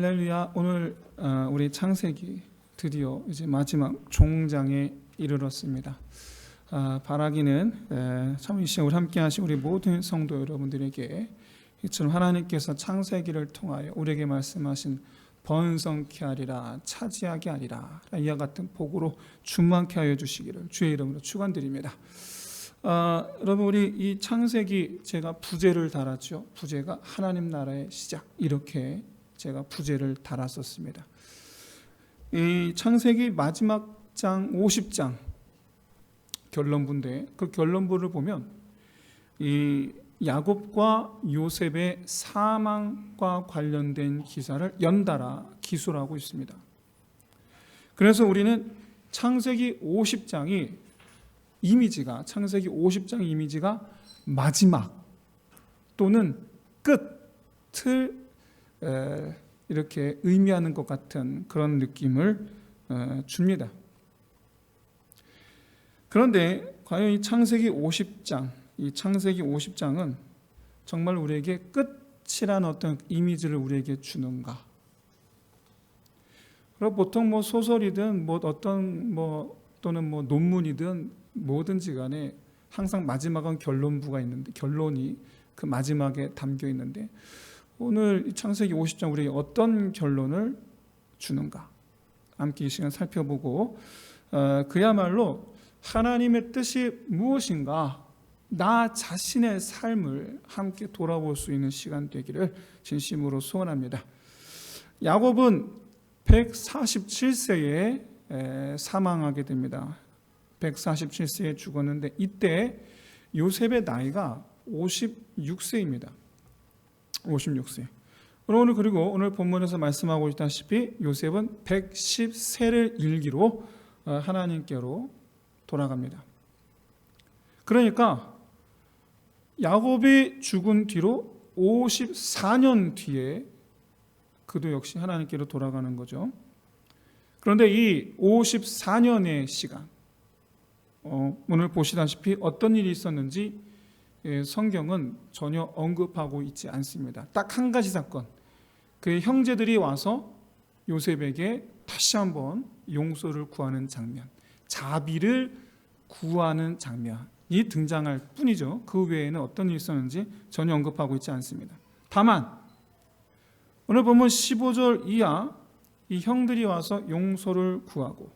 할렐루야. 오늘 우리 창세기 드디어 이제 마지막 종장에 이르렀습니다. 바라기는 참 이 시간 우리 함께 하신 우리 모든 성도 여러분들에게 이처럼 하나님께서 창세기를 통하여 우리에게 말씀하신 번성케 하리라, 차지하게 하리라 이와 같은 복으로 충만케 하여 주시기를 주의 이름으로 축원드립니다. 여러분, 우리 이 창세기 제가 부제를 달았죠. 부제가 하나님 나라의 시작, 이렇게 제가 부제를 달았었습니다. 이 창세기 마지막 장 50장 결론부인데, 그 결론부를 보면 이 야곱과 요셉의 사망과 관련된 기사를 연달아 기술하고 있습니다. 그래서 우리는 창세기 50장이 이미지가, 창세기 50장 이미지가 마지막 또는 끝을 이렇게 의미하는 것 같은 그런 느낌을 줍니다. 그런데 과연 이 창세기 50장은 정말 우리에게 끝이란 어떤 이미지를 우리에게 주는가? 그리고 보통 소설이든 또는 논문이든 뭐든지 간에 항상 마지막은 결론부가 있는데, 결론이 그 마지막에 담겨 있는데, 오늘 창세기 50장 우리에게 어떤 결론을 주는가? 함께 이 시간 살펴보고, 그야말로 하나님의 뜻이 무엇인가, 나 자신의 삶을 함께 돌아볼 수 있는 시간 되기를 진심으로 소원합니다. 야곱은 147세에 사망하게 됩니다. 147세에 죽었는데, 이때 요셉의 나이가 56세입니다. 56세. 그리고 오늘 본문에서 말씀하고 있다시피 요셉은 110세를 일기로 하나님께로 돌아갑니다. 그러니까 야곱이 죽은 뒤로 54년 뒤에 그도 역시 하나님께로 돌아가는 거죠. 그런데 이 54년의 시간, 오늘 보시다시피 어떤 일이 있었는지 성경은 전혀 언급하고 있지 않습니다. 딱 한 가지 사건, 그의 형제들이 와서 요셉에게 다시 한번 용서를 구하는 장면, 자비를 구하는 장면이 등장할 뿐이죠. 그 외에는 어떤 일이 있었는지 전혀 언급하고 있지 않습니다. 다만 오늘 보면 15절 이하 이 형들이 와서 용서를 구하고,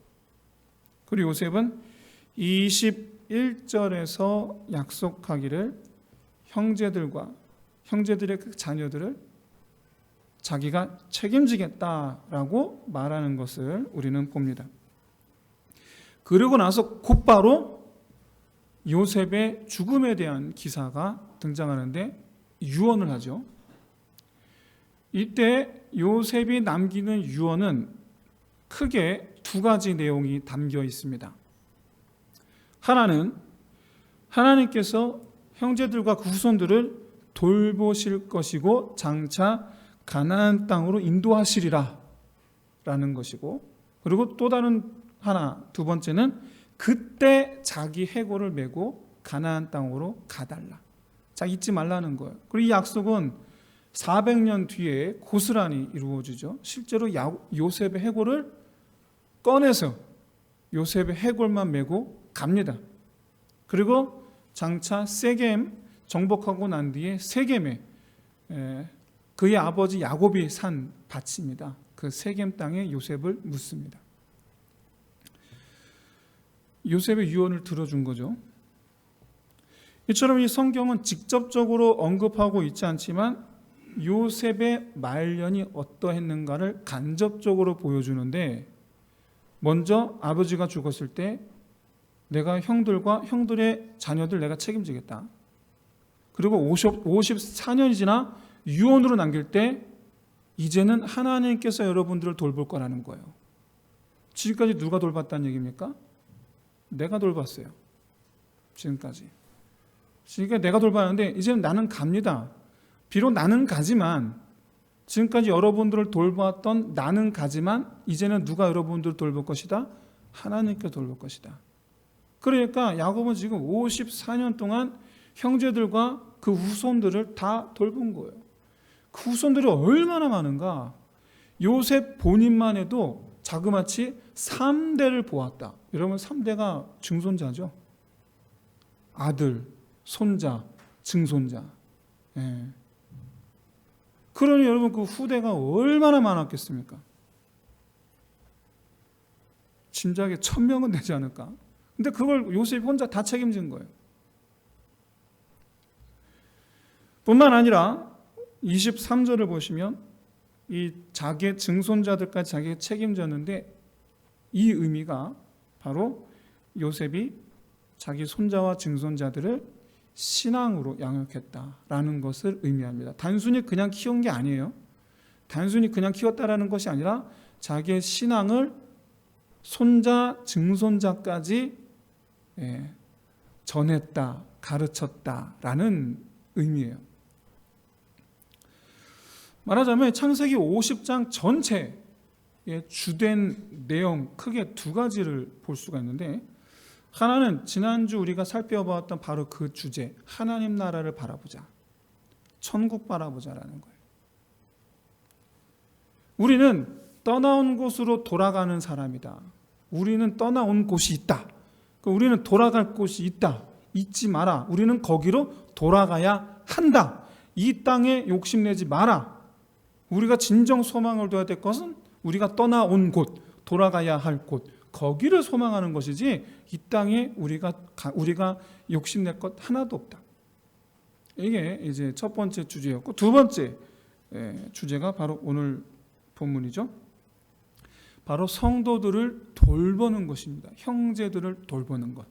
그리고 요셉은 21절에서 약속하기를 형제들의 그 자녀들을 자기가 책임지겠다라고 말하는 것을 우리는 봅니다. 그러고 나서 곧바로 요셉의 죽음에 대한 기사가 등장하는데 유언을 하죠. 이때 요셉이 남기는 유언은 크게 두 가지 내용이 담겨 있습니다. 하나는 하나님께서 형제들과 그 후손들을 돌보실 것이고 장차 가나안 땅으로 인도하시리라 라는 것이고, 그리고 또 다른 하나, 두 번째는 그때 자기 해골을 메고 가나안 땅으로 가달라. 자, 잊지 말라는 거예요. 그리고 이 약속은 400년 뒤에 고스란히 이루어지죠. 실제로 요셉의 해골을 꺼내서 요셉의 해골만 메고 갑니다. 그리고 장차 세겜 정복하고 난 뒤에 세겜에 그의 아버지 야곱이 산 밭입니다. 그 세겜 땅에 요셉을 묻습니다. 요셉의 유언을 들어준 거죠. 이처럼 이 성경은 직접적으로 언급하고 있지 않지만 요셉의 말년이 어떠했는가를 간접적으로 보여주는데, 먼저 아버지가 죽었을 때 내가 형들의 자녀들 내가 책임지겠다. 그리고 54년이 지나 유언으로 남길 때 이제는 하나님께서 여러분들을 돌볼 거라는 거예요. 지금까지 누가 돌봤다는 얘기입니까? 내가 돌봤어요. 지금까지 내가 돌봤는데 이제는 나는 갑니다. 비록 나는 가지만, 지금까지 여러분들을 돌보았던 나는 가지만 이제는 누가 여러분들을 돌볼 것이다? 하나님께서 돌볼 것이다. 그러니까 야곱은 지금 54년 동안 형제들과 그 후손들을 다 돌본 거예요. 그 후손들이 얼마나 많은가? 요셉 본인만 해도 자그마치 3대를 보았다. 여러분 3대가 증손자죠. 아들, 손자, 증손자. 예. 그러니 여러분 그 후대가 얼마나 많았겠습니까? 짐작에 1000명은 되지 않을까? 근데 그걸 요셉이 혼자 다 책임진 거예요. 뿐만 아니라 23절을 보시면 이 자기의 증손자들까지 자기가 책임졌는데 이 의미가 바로 요셉이 자기 손자와 증손자들을 신앙으로 양육했다라는 것을 의미합니다. 단순히 그냥 키운 게 아니에요. 단순히 그냥 키웠다라는 것이 아니라 자기의 신앙을 손자, 증손자까지 전했다, 가르쳤다라는 의미예요. 말하자면 창세기 50장 전체의 주된 내용 크게 두 가지를 볼 수가 있는데, 하나는 지난주 우리가 살펴보았던 바로 그 주제, 하나님 나라를 바라보자, 천국 바라보자라는 거예요. 우리는 떠나온 곳으로 돌아가는 사람이다. 우리는 떠나온 곳이 있다. 우리는 돌아갈 곳이 있다. 잊지 마라. 우리는 거기로 돌아가야 한다. 이 땅에 욕심내지 마라. 우리가 진정 소망을 둬야 될 것은 우리가 떠나온 곳, 돌아가야 할 곳, 거기를 소망하는 것이지 이 땅에 우리가 욕심낼 것 하나도 없다. 이게 이제 첫 번째 주제였고, 두 번째 주제가 바로 오늘 본문이죠. 바로 성도들을 돌보는 것입니다. 형제들을 돌보는 것.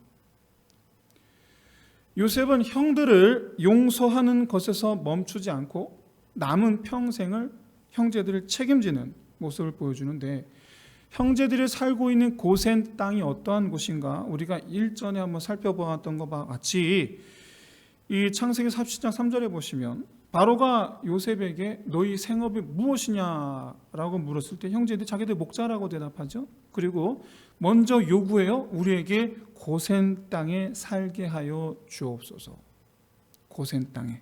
요셉은 형들을 용서하는 것에서 멈추지 않고 남은 평생을 형제들을 책임지는 모습을 보여주는데, 형제들이 살고 있는 고센 땅이 어떠한 곳인가 우리가 일전에 한번 살펴보았던 것과 같이 이 창세기 40장 3절에 보시면 바로가 요셉에게 너희 생업이 무엇이냐라고 물었을 때 형제들이 자기들 목자라고 대답하죠. 그리고 먼저 요구해요. 우리에게 고센 땅에 살게 하여 주옵소서. 고센 땅에.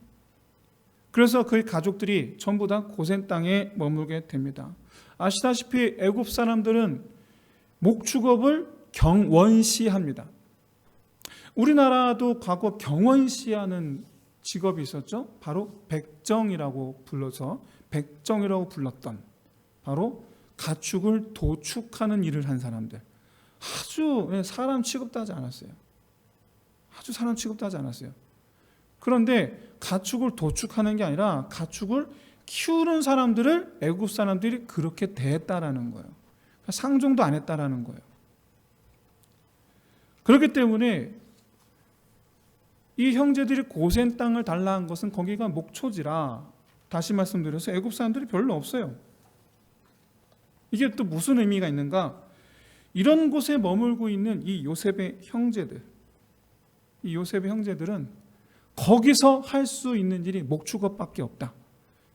그래서 그의 가족들이 전부 다 고센 땅에 머물게 됩니다. 아시다시피 애굽 사람들은 목축업을 경원시합니다. 우리나라도 과거 경원시하는 직업이 있었죠. 바로 백정이라고 불렀던 바로 가축을 도축하는 일을 한 사람들. 아주 사람 취급도 하지 않았어요. 아주 사람 취급도 하지 않았어요. 그런데 가축을 도축하는 게 아니라 가축을 키우는 사람들을 애굽 사람들이 그렇게 대했다라는 거예요. 상종도 안 했다라는 거예요. 그렇기 때문에 이 형제들이 고센 땅을 달라 한 것은 거기가 목초지라, 다시 말씀드려서 애굽 사람들이 별로 없어요. 이게 또 무슨 의미가 있는가? 이런 곳에 머물고 있는 이 요셉의 형제들, 이 요셉의 형제들은 거기서 할 수 있는 일이 목축업밖에 없다.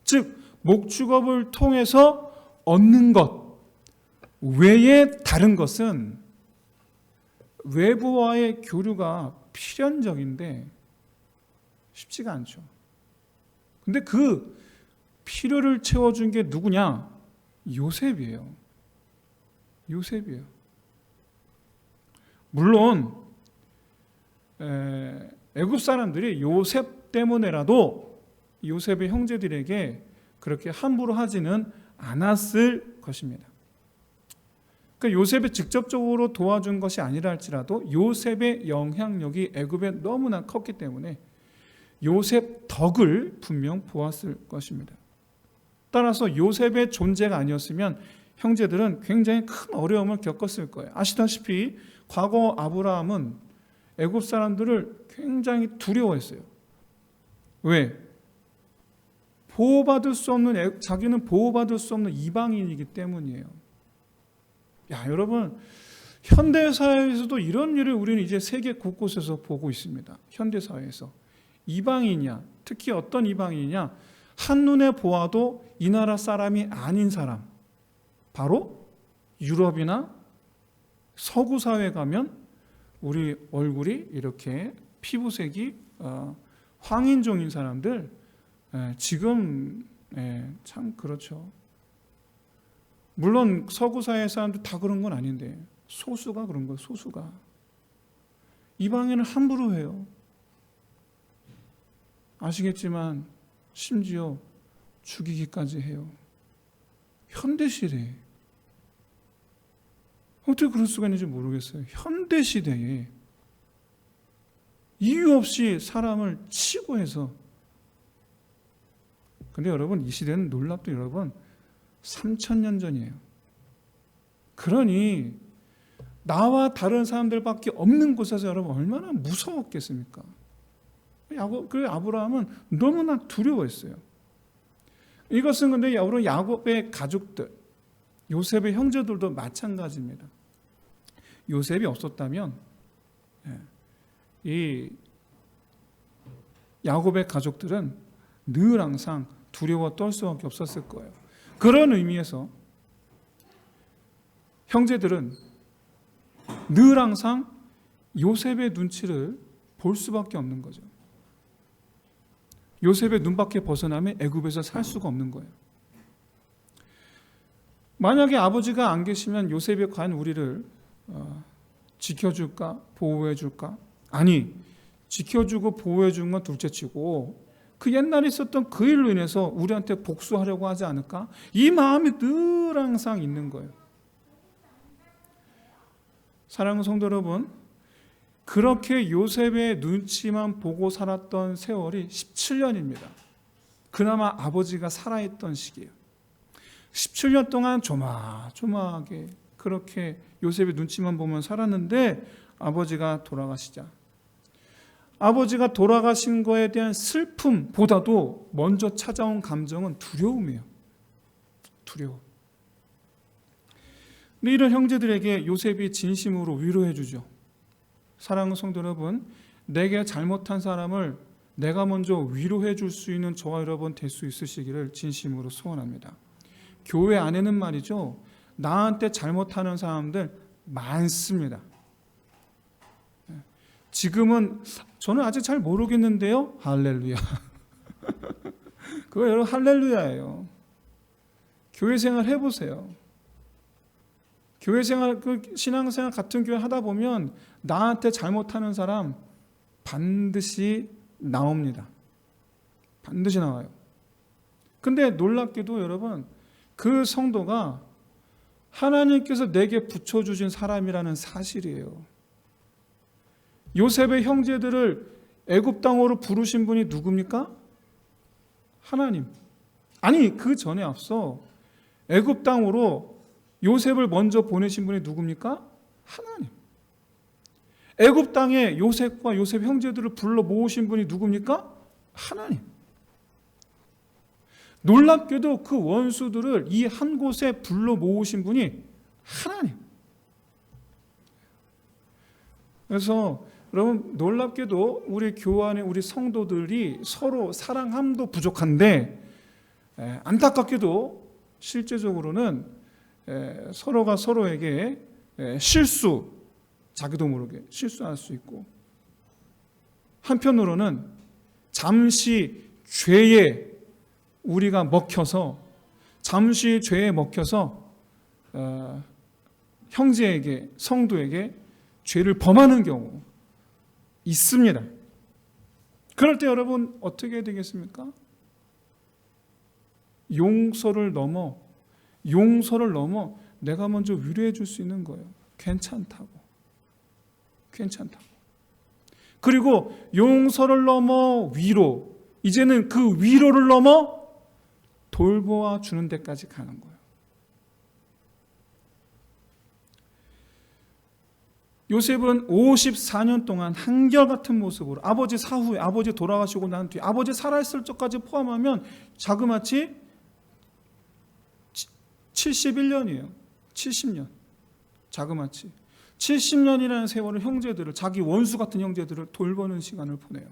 즉 목축업을 통해서 얻는 것 외에 다른 것은 외부와의 교류가 필연적인데 쉽지가 않죠. 근데 그 필요를 채워준 게 누구냐? 요셉이에요. 요셉이에요. 물론 애굽 사람들이 요셉 때문에라도 요셉의 형제들에게 그렇게 함부로 하지는 않았을 것입니다. 그러니까 요셉이 직접적으로 도와준 것이 아니라 할지라도 요셉의 영향력이 애굽에 너무나 컸기 때문에 요셉 덕을 분명 보았을 것입니다. 따라서 요셉의 존재가 아니었으면 형제들은 굉장히 큰 어려움을 겪었을 거예요. 아시다시피 과거 아브라함은 애굽 사람들을 굉장히 두려워했어요. 왜? 자기는 보호받을 수 없는 이방인이기 때문이에요. 야, 여러분, 현대사회에서도 이런 일을 우리는 이제 세계 곳곳에서 보고 있습니다. 현대사회에서. 이방인이야. 특히 어떤 이방인이냐? 한눈에 보아도 이 나라 사람이 아닌 사람. 바로 유럽이나 서구 사회에 가면 우리 얼굴이 이렇게 피부색이 황인종인 사람들, 지금 참 그렇죠. 물론 서구 사회 사람들 다 그런 건 아닌데 소수가 그런 거예요. 소수가. 이방인을 함부로 해요. 아시겠지만 심지어 죽이기까지 해요. 현대시대에. 어떻게 그럴 수가 있는지 모르겠어요. 현대시대에 이유 없이 사람을 치고 해서. 근데 여러분, 이 시대는 놀랍도 여러분 3000년 전이에요. 그러니 나와 다른 사람들밖에 없는 곳에서 여러분 얼마나 무서웠겠습니까? 그 아브라함은 너무나 두려워했어요. 이것은 근데 여러분 야곱의 가족들, 요셉의 형제들도 마찬가지입니다. 요셉이 없었다면 이 야곱의 가족들은 늘 항상 두려워 떨 수밖에 없었을 거예요. 그런 의미에서 형제들은 늘 항상 요셉의 눈치를 볼 수밖에 없는 거죠. 요셉의 눈밖에 벗어나면 애굽에서 살 수가 없는 거예요. 만약에 아버지가 안 계시면 요셉이 과연 우리를 지켜줄까? 보호해줄까? 아니, 지켜주고 보호해주는 건 둘째치고 그 옛날에 있었던 그 일로 인해서 우리한테 복수하려고 하지 않을까? 이 마음이 늘 항상 있는 거예요. 사랑하는 성도 여러분, 그렇게 요셉의 눈치만 보고 살았던 세월이 17년입니다. 그나마 아버지가 살아있던 시기예요. 17년 동안 조마조마하게 그렇게 요셉의 눈치만 보면 살았는데 아버지가 돌아가시자. 아버지가 돌아가신 거에 대한 슬픔보다도 먼저 찾아온 감정은 두려움이에요. 두려움. 근데 이런 형제들에게 요셉이 진심으로 위로해 주죠. 사랑하는 성도 여러분, 내게 잘못한 사람을 내가 먼저 위로해 줄 수 있는 저와 여러분 될 수 있으시기를 진심으로 소원합니다. 교회 안에는 말이죠, 나한테 잘못하는 사람들 많습니다. 지금은 저는 아직 잘 모르겠는데요. 할렐루야. 그거 여러분 할렐루야예요. 교회 생활 해보세요. 교회 생활, 신앙생활 같은 교회 하다 보면 나한테 잘못하는 사람 반드시 나옵니다. 반드시 나와요. 근데 놀랍게도 여러분, 그 성도가 하나님께서 내게 붙여주신 사람이라는 사실이에요. 요셉의 형제들을 애굽 땅으로 부르신 분이 누굽니까? 하나님. 아니, 그 전에 앞서 애굽 땅으로 요셉을 먼저 보내신 분이 누굽니까? 하나님. 애굽 땅에 요셉과 요셉 형제들을 불러 모으신 분이 누굽니까? 하나님. 놀랍게도 그 원수들을 이 한 곳에 불러 모으신 분이 하나님. 그래서 여러분, 놀랍게도 우리 교회 안에 우리 성도들이 서로 사랑함도 부족한데 안타깝게도 실제적으로는 서로가 서로에게 자기도 모르게 실수할 수 있고, 한편으로는 잠시 죄에 우리가 먹혀서 형제에게, 성도에게 죄를 범하는 경우 있습니다. 그럴 때 여러분 어떻게 해야 되겠습니까? 용서를 넘어 내가 먼저 위로해 줄 수 있는 거예요. 괜찮다고. 그리고 용서를 넘어 위로, 이제는 그 위로를 넘어 돌보아 주는 데까지 가는 거예요. 요셉은 54년 동안 한결같은 모습으로 아버지 사후에, 아버지 돌아가시고 난 뒤에, 아버지 살아있을 적까지 포함하면 자그마치 71년이에요. 70년. 자그마치 70년이라는 세월을 형제들을, 자기 원수 같은 형제들을 돌보는 시간을 보내요.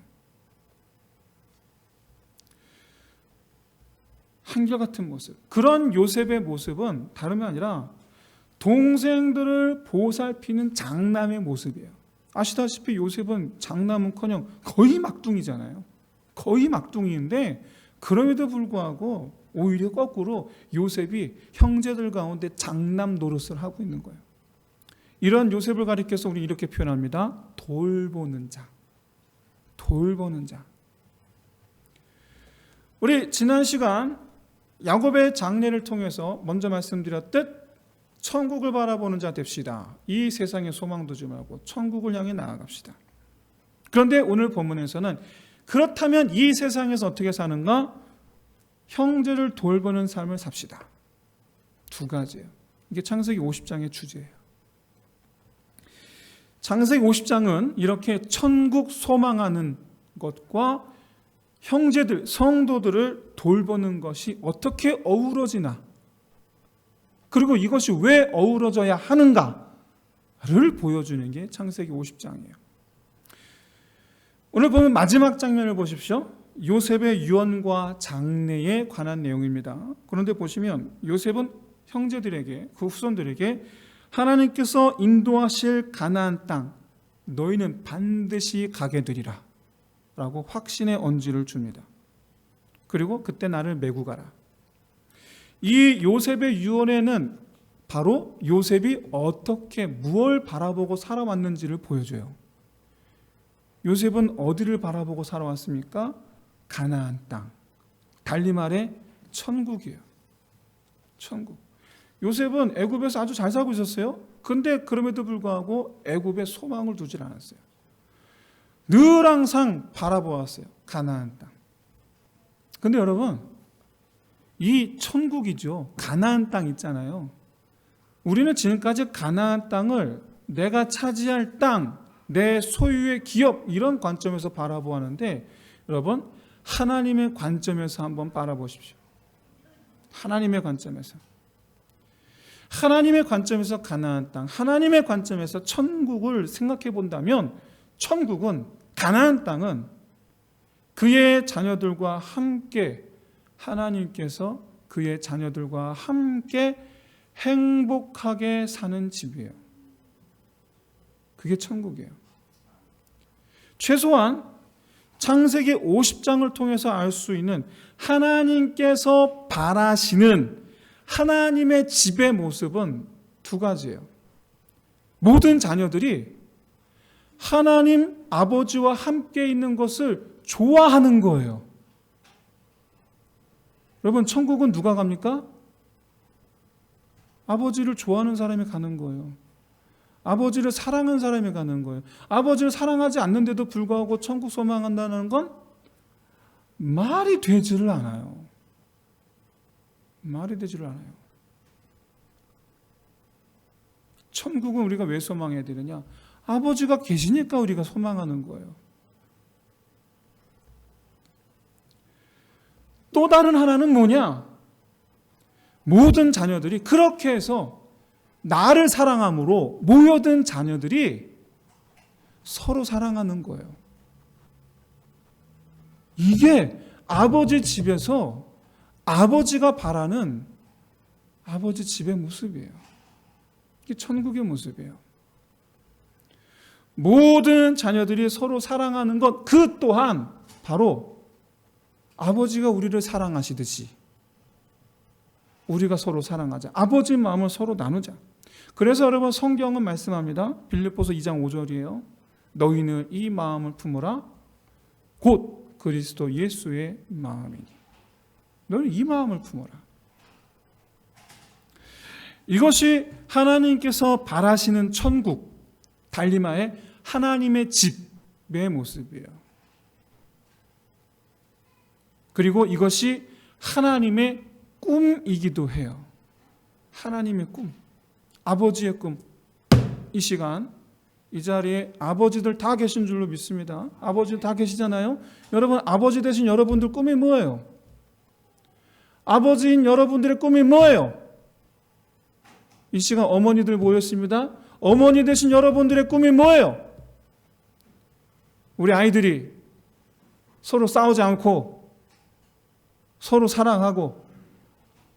한결같은 모습. 그런 요셉의 모습은 다름이 아니라 동생들을 보살피는 장남의 모습이에요. 아시다시피 요셉은 장남은커녕 거의 막둥이잖아요. 거의 막둥이인데 그럼에도 불구하고 오히려 거꾸로 요셉이 형제들 가운데 장남 노릇을 하고 있는 거예요. 이런 요셉을 가리켜서 우리 이렇게 표현합니다. 돌보는 자. 돌보는 자. 우리 지난 시간 야곱의 장례를 통해서 먼저 말씀드렸듯 천국을 바라보는 자 됩시다. 이 세상에 소망 두지 말고 천국을 향해 나아갑시다. 그런데 오늘 본문에서는 그렇다면 이 세상에서 어떻게 사는가? 형제를 돌보는 삶을 삽시다. 두 가지예요. 이게 창세기 50장의 주제예요. 창세기 50장은 이렇게 천국 소망하는 것과 형제들, 성도들을 돌보는 것이 어떻게 어우러지나, 그리고 이것이 왜 어우러져야 하는가를 보여주는 게 창세기 50장이에요. 오늘 보면 마지막 장면을 보십시오. 요셉의 유언과 장례에 관한 내용입니다. 그런데 보시면 요셉은 형제들에게, 그 후손들에게 하나님께서 인도하실 가나안 땅 너희는 반드시 가게 되리라 라고 확신의 언지를 줍니다. 그리고 그때 나를 메고 가라. 이 요셉의 유언에는 바로 요셉이 어떻게 무엇을 바라보고 살아왔는지를 보여줘요. 요셉은 어디를 바라보고 살아왔습니까? 가나안 땅. 달리 말해 천국이에요. 천국. 요셉은 애굽에서 아주 잘 살고 있었어요. 그런데 그럼에도 불구하고 애굽에 소망을 두질 않았어요. 늘 항상 바라보았어요. 가나안 땅. 그런데 여러분, 이 천국이죠. 가나안 땅 있잖아요. 우리는 지금까지 가나안 땅을 내가 차지할 땅, 내 소유의 기업, 이런 관점에서 바라보았는데 여러분, 하나님의 관점에서 한번 바라보십시오. 하나님의 관점에서. 하나님의 관점에서 가나안 땅, 하나님의 관점에서 천국을 생각해 본다면 천국은, 가나안 땅은 그의 자녀들과 함께, 하나님께서 그의 자녀들과 함께 행복하게 사는 집이에요. 그게 천국이에요. 최소한 창세기 50장을 통해서 알 수 있는 하나님께서 바라시는 하나님의 집의 모습은 두 가지예요. 모든 자녀들이 하나님 아버지와 함께 있는 것을 좋아하는 거예요. 여러분, 천국은 누가 갑니까? 아버지를 좋아하는 사람이 가는 거예요. 아버지를 사랑하는 사람이 가는 거예요. 아버지를 사랑하지 않는데도 불구하고 천국 소망한다는 건 말이 되지를 않아요. 말이 되지를 않아요. 천국은 우리가 왜 소망해야 되느냐? 아버지가 계시니까 우리가 소망하는 거예요. 또 다른 하나는 뭐냐? 모든 자녀들이 그렇게 해서 나를 사랑함으로 모여든 자녀들이 서로 사랑하는 거예요. 이게 아버지 집에서 아버지가 바라는 아버지 집의 모습이에요. 이게 천국의 모습이에요. 모든 자녀들이 서로 사랑하는 것, 그 또한 바로 아버지가 우리를 사랑하시듯이 우리가 서로 사랑하자. 아버지 마음을 서로 나누자. 그래서 여러분, 성경은 말씀합니다. 빌립보서 2장 5절이에요. 너희는 이 마음을 품으라. 곧 그리스도 예수의 마음이니. 너희는 이 마음을 품어라. 이것이 하나님께서 바라시는 천국, 달리 말해 하나님의 집의 모습이에요. 그리고 이것이 하나님의 꿈이기도 해요. 하나님의 꿈, 아버지의 꿈. 이 시간 이 자리에 아버지들 다 계신 줄로 믿습니다. 아버지들 다 계시잖아요. 여러분, 아버지 되신 여러분들 꿈이 뭐예요? 아버지인 여러분들의 꿈이 뭐예요? 이 시간 어머니들 모였습니다. 어머니 되신 여러분들의 꿈이 뭐예요? 우리 아이들이 서로 싸우지 않고 서로 사랑하고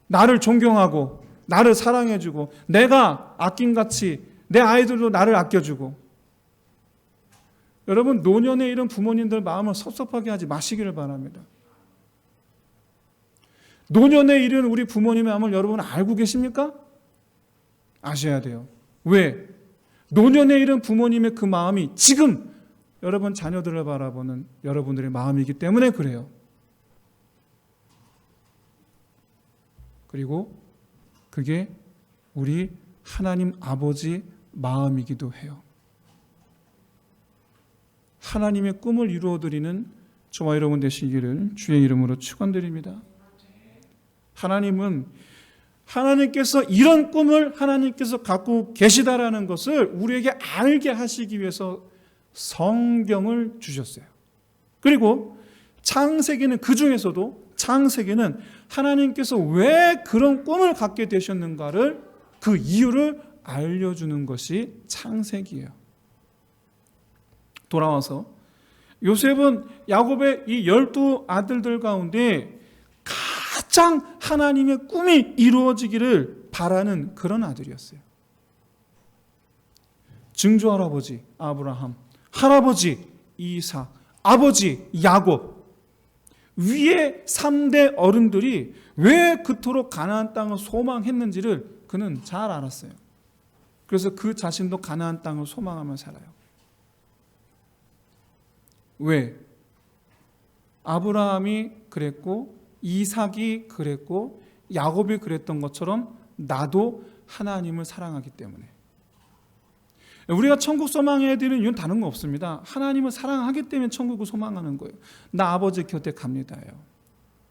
나를 존경하고 나를 사랑해주고 내가 아낌같이 내 아이들도 나를 아껴주고. 여러분, 노년에 이런 부모님들 마음을 섭섭하게 하지 마시기를 바랍니다. 노년에 이른 우리 부모님의 마음을 여러분 알고 계십니까? 아셔야 돼요. 왜? 노년에 이른 부모님의 그 마음이 지금 여러분 자녀들을 바라보는 여러분들의 마음이기 때문에 그래요. 그리고 그게 우리 하나님 아버지 마음이기도 해요. 하나님의 꿈을 이루어드리는 저와 여러분 되시기를 주의 이름으로 축원드립니다. 하나님께서 이런 꿈을 하나님께서 갖고 계시다라는 것을 우리에게 알게 하시기 위해서 성경을 주셨어요. 그리고 창세기는 그 중에서도 창세기는 하나님께서 왜 그런 꿈을 갖게 되셨는가를 그 이유를 알려주는 것이 창세기예요. 돌아와서 요셉은 야곱의 이 12 아들들 가운데 가장 하나님의 꿈이 이루어지기를 바라는 그런 아들이었어요. 증조할아버지 아브라함, 할아버지 이삭, 아버지 야곱, 위에 3대 어른들이 왜 그토록 가나안 땅을 소망했는지를 그는 잘 알았어요. 그래서 그 자신도 가나안 땅을 소망하며 살아요. 왜? 아브라함이 그랬고 이삭이 그랬고 야곱이 그랬던 것처럼 나도 하나님을 사랑하기 때문에. 우리가 천국 소망해야 되는 이유는 다른 거 없습니다. 하나님을 사랑하기 때문에 천국을 소망하는 거예요. 나 아버지 곁에 갑니다요.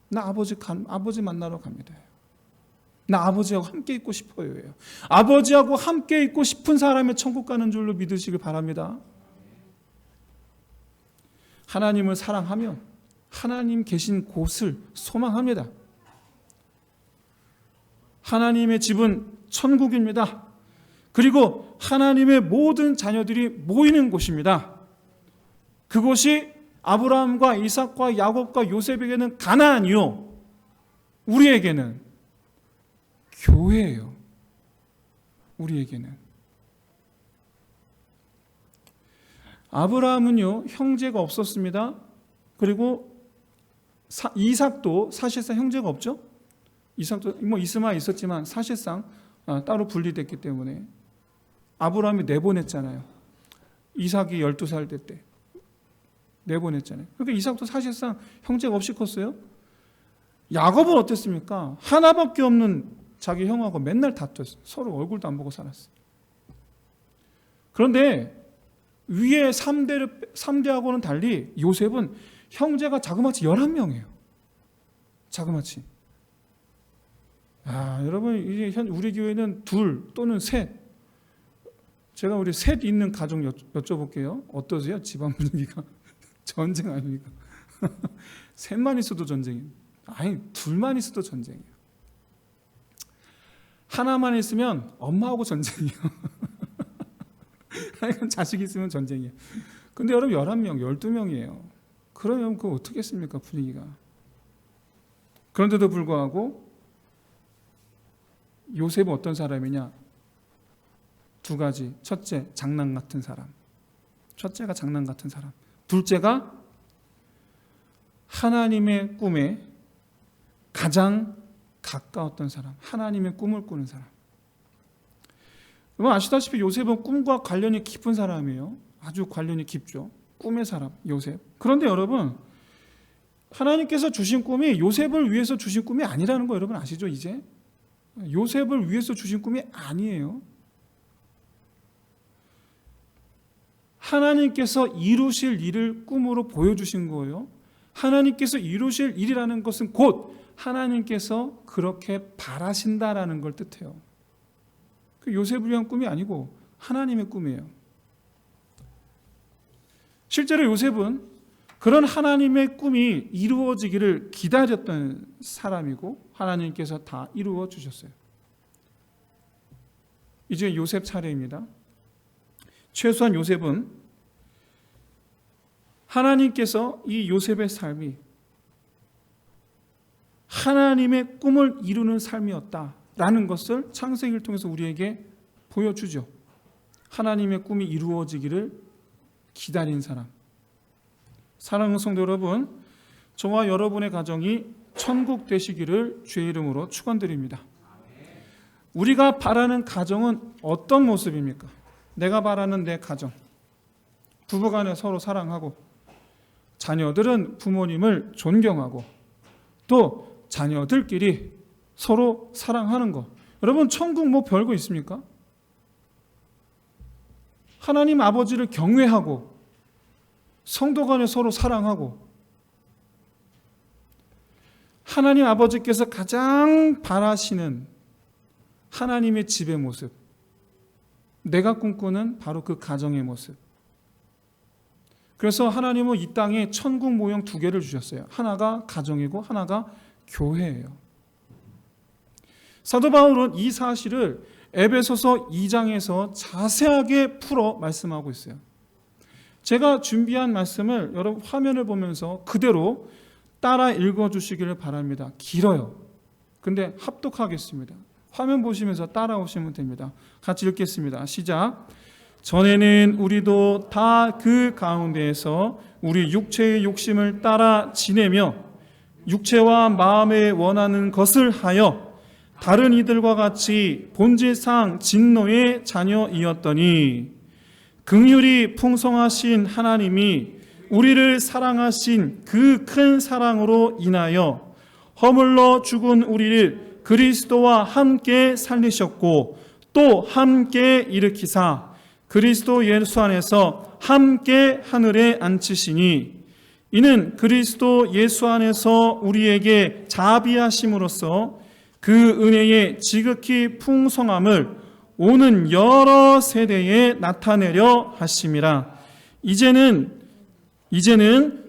나 아버지 만나러 갑니다요. 나 아버지하고 함께 있고 싶어요. 아버지하고 함께 있고 싶은 사람의 천국 가는 줄로 믿으시길 바랍니다. 하나님을 사랑하며 하나님 계신 곳을 소망합니다. 하나님의 집은 천국입니다. 그리고 하나님의 모든 자녀들이 모이는 곳입니다. 그곳이 아브라함과 이삭과 야곱과 요셉에게는 가나안이요, 우리에게는 교회예요. 우리에게는. 아브라함은요, 형제가 없었습니다. 그리고 이삭도 사실상 형제가 없죠. 이삭도 이스마엘 있었지만 사실상 따로 분리됐기 때문에 아브라함이 내보냈잖아요. 이삭이 12살 될 때 내보냈잖아요. 그러니까 이삭도 사실상 형제가 없이 컸어요. 야곱은 어땠습니까? 하나밖에 없는 자기 형하고 맨날 다퉜어요. 서로 얼굴도 안 보고 살았어요. 그런데 위에 3대하고는 달리 요셉은 형제가 자그마치 11명이에요. 자그마치. 여러분, 이제 우리 교회는 2 또는 3. 제가 우리 3 있는 가정 여쭤볼게요. 어떠세요? 집안 분위기가? 전쟁 아닙니까? 3만 있어도 전쟁이에요. 아니, 2만 있어도 전쟁이에요. 하나만 있으면 엄마하고 전쟁이에요. 자식이 있으면 전쟁이에요. 근데 여러분 11명, 12명이에요. 그러면 그거 어떻게 했습니까? 분위기가. 그런데도 불구하고 요셉은 어떤 사람이냐? 2가지. 첫째, 장난 같은 사람. 첫째가 장난 같은 사람. 둘째가 하나님의 꿈에 가장 가까웠던 사람. 하나님의 꿈을 꾸는 사람. 여러분 아시다시피 요셉은 꿈과 관련이 깊은 사람이에요. 아주 관련이 깊죠. 꿈의 사람, 요셉. 그런데 여러분, 하나님께서 주신 꿈이 요셉을 위해서 주신 꿈이 아니라는 거 여러분 아시죠? 이제 요셉을 위해서 주신 꿈이 아니에요. 하나님께서 이루실 일을 꿈으로 보여주신 거예요. 하나님께서 이루실 일이라는 것은 곧 하나님께서 그렇게 바라신다라는 걸 뜻해요. 그 요셉을 위한 꿈이 아니고 하나님의 꿈이에요. 실제로 요셉은 그런 하나님의 꿈이 이루어지기를 기다렸던 사람이고 하나님께서 다 이루어 주셨어요. 이제 요셉 차례입니다. 최소한 요셉은 하나님께서 이 요셉의 삶이 하나님의 꿈을 이루는 삶이었다라는 것을 창세기를 통해서 우리에게 보여주죠. 하나님의 꿈이 이루어지기를 기다린 사람. 사랑하는 성도 여러분, 저와 여러분의 가정이 천국 되시기를 주의 이름으로 축원드립니다. 우리가 바라는 가정은 어떤 모습입니까? 내가 바라는 내 가정, 부부간에 서로 사랑하고, 자녀들은 부모님을 존경하고, 또 자녀들끼리 서로 사랑하는 것. 여러분, 천국 뭐 별거 있습니까? 하나님 아버지를 경외하고, 성도 간에 서로 사랑하고, 하나님 아버지께서 가장 바라시는 하나님의 집의 모습, 내가 꿈꾸는 바로 그 가정의 모습. 그래서 하나님은 이 땅에 천국 모형 2개를 주셨어요. 하나가 가정이고 하나가 교회예요. 사도 바울은 이 사실을 에베소서 2장에서 자세하게 풀어 말씀하고 있어요. 제가 준비한 말씀을 여러분 화면을 보면서 그대로 따라 읽어주시기를 바랍니다. 길어요. 근데 합독하겠습니다. 화면 보시면서 따라오시면 됩니다. 같이 읽겠습니다. 시작. 전에는 우리도 다 그 가운데에서 우리 육체의 욕심을 따라 지내며 육체와 마음에 원하는 것을 하여 다른 이들과 같이 본질상 진노의 자녀이었더니 긍휼이 풍성하신 하나님이 우리를 사랑하신 그 큰 사랑으로 인하여 허물러 죽은 우리를 그리스도와 함께 살리셨고 또 함께 일으키사 그리스도 예수 안에서 함께 하늘에 앉히시니 이는 그리스도 예수 안에서 우리에게 자비하심으로써 그 은혜의 지극히 풍성함을 오는 여러 세대에 나타내려 하심이라. 이제는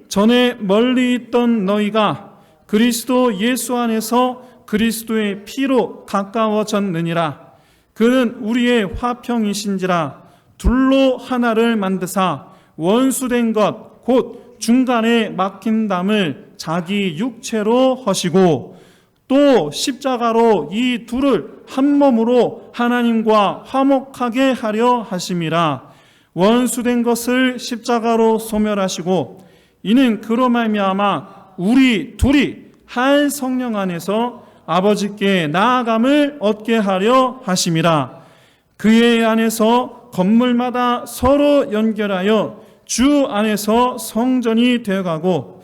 전에 멀리 있던 너희가 그리스도 예수 안에서 그리스도의 피로 가까워졌느니라. 그는 우리의 화평이신지라. 둘로 하나를 만드사 원수된 것 곧 중간에 막힌 담을 자기 육체로 허시고 또 십자가로 이 둘을 한 몸으로 하나님과 화목하게 하려 하심이라. 원수된 것을 십자가로 소멸하시고 이는 그로 말미암아 우리 둘이 한 성령 안에서 아버지께 나아감을 얻게 하려 하심이라. 그의 안에서 건물마다 서로 연결하여 주 안에서 성전이 되어가고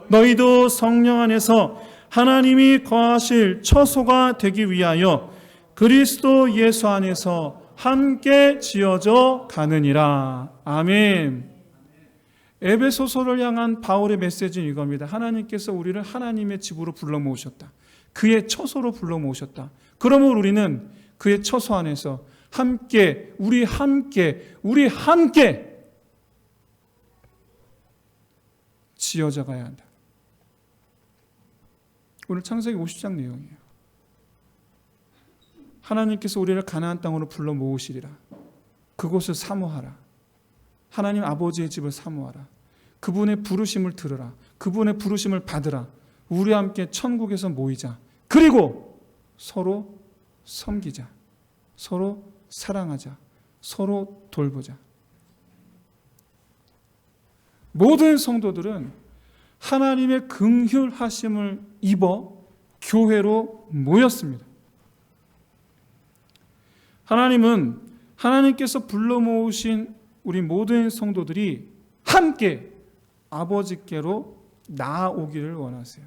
너희도 성령 안에서 하나님이 거하실 처소가 되기 위하여 그리스도 예수 안에서 함께 지어져 가느니라. 아멘. 에베소서를 향한 바울의 메시지는 이겁니다. 하나님께서 우리를 하나님의 집으로 불러 모으셨다. 그의 처소로 불러 모으셨다. 그러므로 우리는 그의 처소 안에서 함께 우리 함께 지어져 가야 한다. 오늘 창세기 50장 내용이에요. 하나님께서 우리를 가나안 땅으로 불러 모으시리라. 그곳을 사모하라. 하나님 아버지의 집을 사모하라. 그분의 부르심을 들으라. 그분의 부르심을 받으라. 우리와 함께 천국에서 모이자. 그리고 서로 섬기자. 서로 사랑하자. 서로 돌보자. 모든 성도들은 하나님의 긍휼하심을 입어 교회로 모였습니다. 하나님은 하나님께서 불러 모으신 우리 모든 성도들이 함께 아버지께로 나아오기를 원하세요.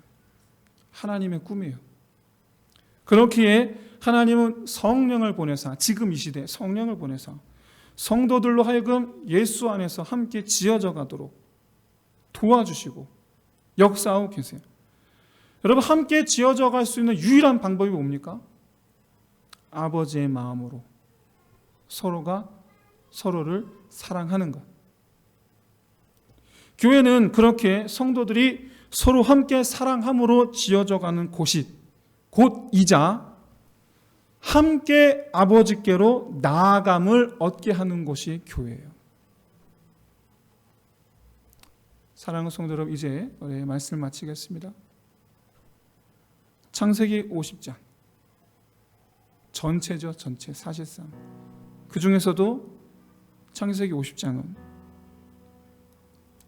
하나님의 꿈이에요. 그렇기에 하나님은 성령을 보내사, 지금 이 시대에 성령을 보내사 성도들로 하여금 예수 안에서 함께 지어져 가도록 도와주시고 역사하고 계세요. 여러분, 함께 지어져 갈 수 있는 유일한 방법이 뭡니까? 아버지의 마음으로 서로가 서로를 사랑하는 것. 교회는 그렇게 성도들이 서로 함께 사랑함으로 지어져 가는 곳이자 함께 아버지께로 나아감을 얻게 하는 곳이 교회예요. 사랑하는 성도 여러분, 이제 말씀을 마치겠습니다. 창세기 50장 전체죠. 전체 사실상 그 중에서도 창세기 50장은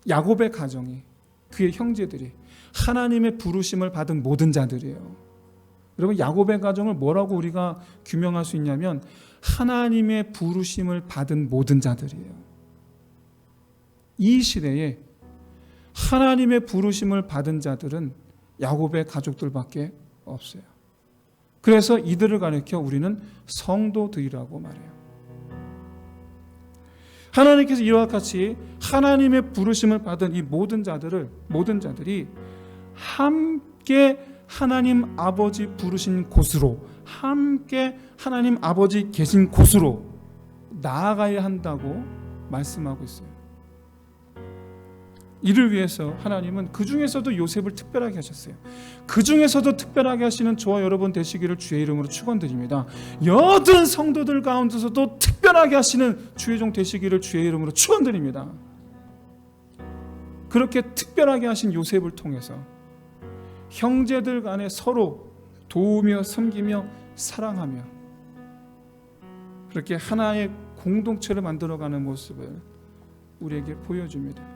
야곱의 가정이, 그의 형제들이 하나님의 부르심을 받은 모든 자들이에요. 여러분, 야곱의 가정을 뭐라고 우리가 규명할 수 있냐면 하나님의 부르심을 받은 모든 자들이에요. 이 시대에 하나님의 부르심을 받은 자들은 야곱의 가족들밖에 없어요. 그래서 이들을 가리켜 우리는 성도들이라고 말해요. 하나님께서 이와 같이 하나님의 부르심을 받은 이 모든 자들이 함께 하나님 아버지 부르신 곳으로, 함께 하나님 아버지 계신 곳으로 나아가야 한다고 말씀하고 있어요. 이를 위해서 하나님은 그 중에서도 요셉을 특별하게 하셨어요. 그 중에서도 특별하게 하시는 저와 여러분 되시기를 주의 이름으로 축원드립니다. 여든 성도들 가운데서도 특별하게 하시는 주의 종 되시기를 주의 이름으로 축원드립니다. 그렇게 특별하게 하신 요셉을 통해서 형제들 간에 서로 도우며 섬기며 사랑하며 그렇게 하나의 공동체를 만들어가는 모습을 우리에게 보여줍니다.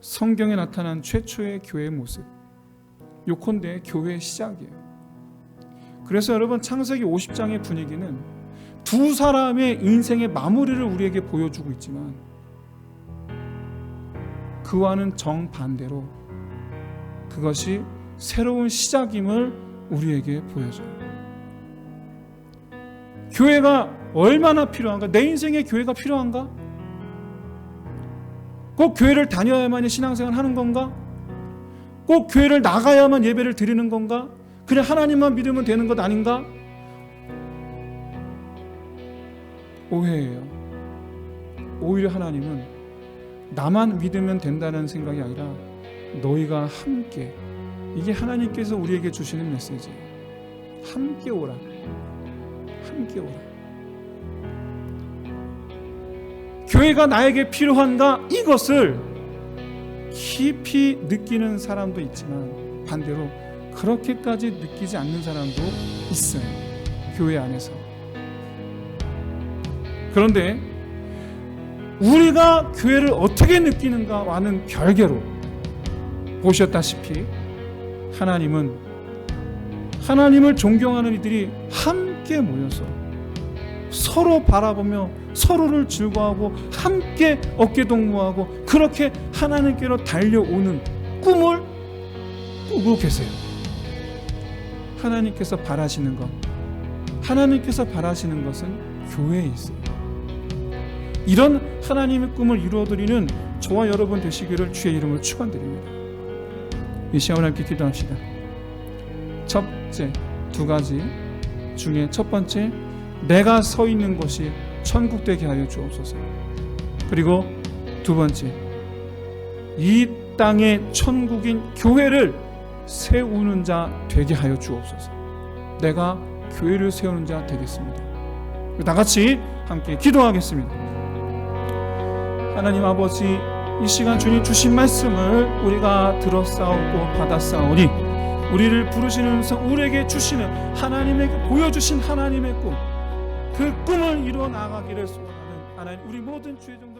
성경에 나타난 최초의 교회의 모습, 요컨대 교회의 시작이에요. 그래서 여러분, 창세기 50장의 분위기는 두 사람의 인생의 마무리를 우리에게 보여주고 있지만 그와는 정반대로 그것이 새로운 시작임을 우리에게 보여줘요. 교회가 얼마나 필요한가? 내 인생에 교회가 필요한가? 꼭 교회를 다녀야만 신앙생활을 하는 건가? 꼭 교회를 나가야만 예배를 드리는 건가? 그냥 하나님만 믿으면 되는 것 아닌가? 오해예요. 오히려 하나님은 나만 믿으면 된다는 생각이 아니라 너희가 함께, 이게 하나님께서 우리에게 주시는 메시지예요. 함께 오라. 함께 오라. 교회가 나에게 필요한가? 이것을 깊이 느끼는 사람도 있지만 반대로 그렇게까지 느끼지 않는 사람도 있어요. 교회 안에서. 그런데 우리가 교회를 어떻게 느끼는가와는 별개로 보셨다시피 하나님을 존경하는 이들이 함께 모여서 서로 바라보며 서로를 즐거워하고 함께 어깨동무하고 그렇게 하나님께로 달려오는 꿈을 꾸고 계세요. 하나님께서 바라시는 것은 교회에 있어요. 이런 하나님의 꿈을 이루어드리는 저와 여러분 되시기를 주의 이름으로 축원드립니다. 이 시간 함께 기도합시다. 첫째, 두 가지 중에 첫 번째, 내가 서 있는 곳이 천국 되게 하여 주옵소서. 그리고 두 번째, 이 땅의 천국인 교회를 세우는 자 되게 하여 주옵소서. 내가 교회를 세우는 자 되겠습니다. 다 같이 함께 기도하겠습니다. 하나님 아버지, 이 시간 주님 주신 말씀을 우리가 들었사오고 받았사오니 우리를 부르시면서 우리에게 주시는 하나님에게 보여주신 하나님의 꿈, 그 꿈을 이루어 나가기를 소원하는 하나님, 우리 모든 주의 종